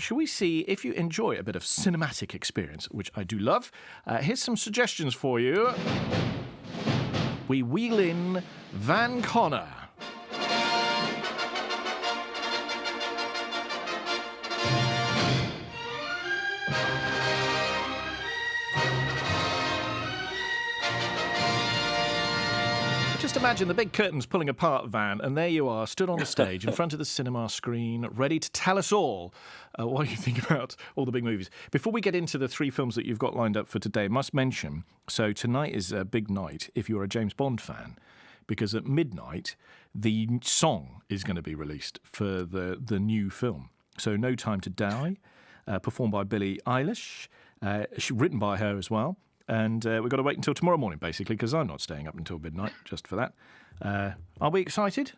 shall we see if you enjoy a bit of cinematic experience, which I do love? Here's some suggestions for you. We wheel in Van Connor. Just imagine the big curtains pulling apart, Van, and there you are, stood on the stage in front of the cinema screen, ready to tell us all what you think about all the big movies. Before we get into the 3 films that you've got lined up for today, I must mention, so tonight is a big night if you're a James Bond fan, because at midnight, the song is going to be released for the new film. So No Time to Die, performed by Billie Eilish, written by her as well. And we've got to wait until tomorrow morning, basically, because I'm not staying up until midnight just for that. Are we excited?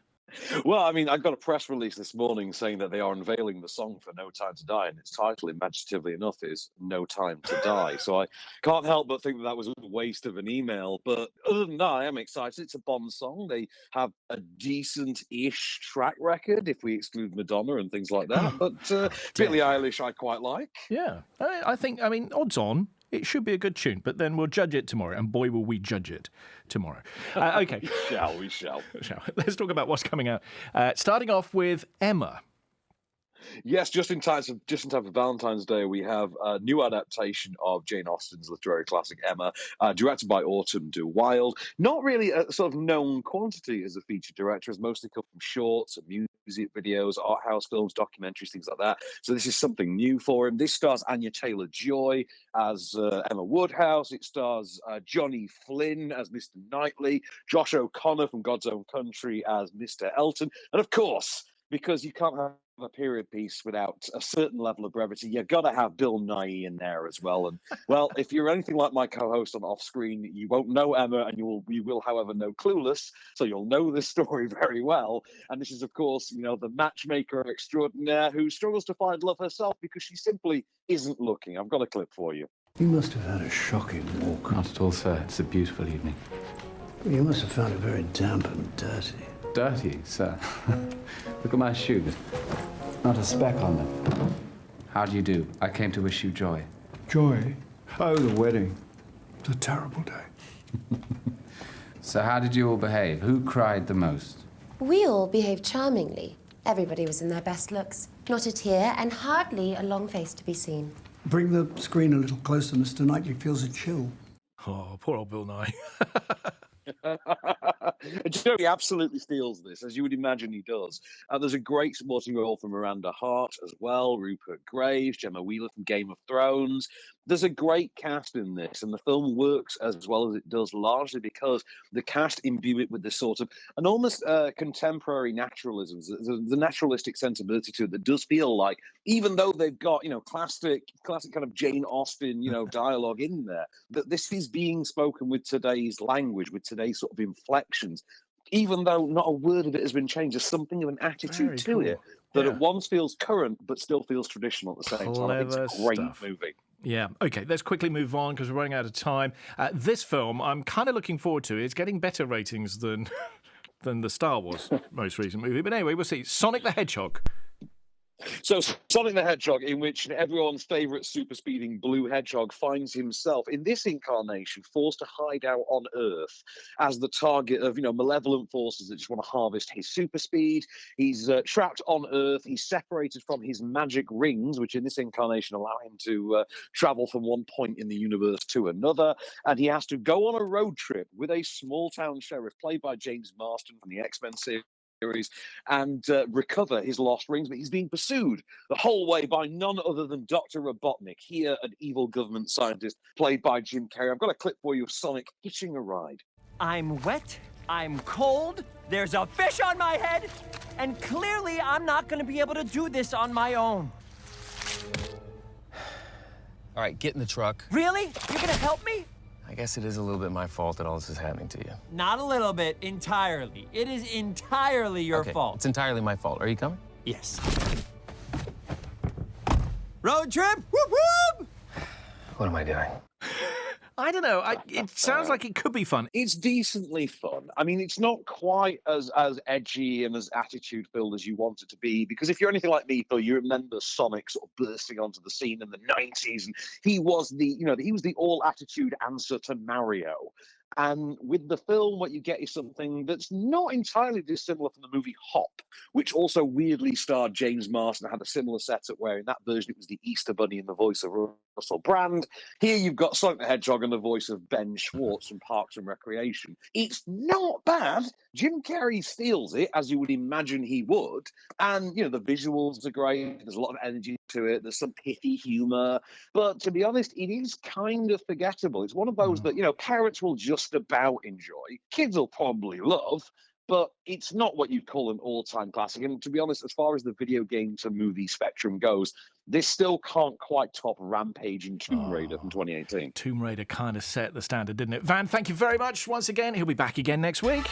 Well, I mean, I got a press release this morning saying that they are unveiling the song for No Time to Die, and its title, imaginatively enough, is No Time to Die. So I can't help but think that was a waste of an email. But other than that, I am excited. It's a Bond song. They have a decent-ish track record, if we exclude Madonna and things like that. But Billie Eilish, I quite like. Yeah, I think, odds on. It should be a good tune, but then we'll judge it tomorrow, and boy, will we judge it tomorrow. Okay. We shall. Let's talk about what's coming out. Starting off with Emma. Yes, just in time for Valentine's Day, we have a new adaptation of Jane Austen's literary classic Emma, directed by Autumn de Wilde. Not really a sort of known quantity as a feature director, as mostly come from shorts and music videos, art house films, documentaries, things like that. So this is something new for him. This stars Anya Taylor-Joy as Emma Woodhouse. It stars Johnny Flynn as Mr. Knightley, Josh O'Connor from God's Own Country as Mr. Elton, and of course, because you can't have a period piece without a certain level of brevity, you've got to have Bill Nighy in there as well. And, well, if you're anything like my co-host on Off-Screen, you won't know Emma, and you will, however, know Clueless, so you'll know this story very well. And this is, of course, the matchmaker extraordinaire who struggles to find love herself because she simply isn't looking. I've got a clip for you. You must have had a shocking walk. Not at all, sir. It's a beautiful evening. You must have found it very damp and dirty. Dirty, sir? Look at my shoes. Not a speck on them. How do you do? I came to wish you joy. Joy? Oh, the wedding. It's a terrible day. So how did you all behave? Who cried the most? We all behaved charmingly. Everybody was in their best looks. Not a tear, and hardly a long face to be seen. Bring the screen a little closer. Mr. Knightley feels a chill. Oh, poor old Bill Nighy. He absolutely steals this, as you would imagine he does. There's a great supporting role from Miranda Hart as well, Rupert Graves, Gemma Wheeler from Game of Thrones. There's a great cast in this, and the film works as well as it does largely because the cast imbue it with this sort of an almost contemporary naturalism, the naturalistic sensibility to it that does feel like, even though they've got classic kind of Jane Austen dialogue in there, that this is being spoken with today's language, with today's sort of inflections. Even though not a word of it has been changed, there's something of an attitude to it that at once feels current but still feels traditional at the same time. I think it's a great movie. Yeah, okay, let's quickly move on because we're running out of time. This film, I'm kind of looking forward to. It's getting better ratings than the Star Wars most recent movie. But anyway, we'll see. Sonic the Hedgehog. So Sonic the Hedgehog, in which everyone's favourite super-speeding blue hedgehog finds himself, in this incarnation, forced to hide out on Earth as the target of, malevolent forces that just want to harvest his super speed. He's trapped on Earth. He's separated from his magic rings, which in this incarnation allow him to travel from one point in the universe to another. And he has to go on a road trip with a small-town sheriff, played by James Marsden from the X-Men series, and recover his lost rings, but he's being pursued the whole way by none other than Dr. Robotnik, here an evil government scientist played by Jim Carrey. I've got a clip for you of Sonic hitching a ride. I'm wet, I'm cold, there's a fish on my head, and clearly I'm not going to be able to do this on my own. All right, get in the truck. Really? You're going to help me? I guess it is a little bit my fault that all this is happening to you. Not a little bit, entirely. It is entirely your fault. It's entirely my fault. Are you coming? Yes. Road trip? Whoop whoop! What am I doing? I don't know. It sounds like it could be fun. It's decently fun. I mean, it's not quite as edgy and as attitude filled as you want it to be. Because if you're anything like me, Phil, you remember Sonic sort of bursting onto the scene in the '90s, and he was the all attitude answer to Mario. And with the film, what you get is something that's not entirely dissimilar from the movie Hop, which also weirdly starred James Marsden, had a similar setup where in that version it was the Easter Bunny in the voice of Russell Brand. Here you've got Sonic the Hedgehog in the voice of Ben Schwartz from Parks and Recreation. It's not bad. Jim Carrey steals it, as you would imagine he would. And, the visuals are great. There's a lot of energy to it. There's some pithy humor. But to be honest, it is kind of forgettable. It's one of those that, parents will just about enjoy. Kids will probably love. But it's not what you'd call an all-time classic. And to be honest, as far as the video game to movie spectrum goes, this still can't quite top Rampage and Tomb Raider from 2018. Tomb Raider kind of set the standard, didn't it? Van, thank you very much once again. He'll be back again next week.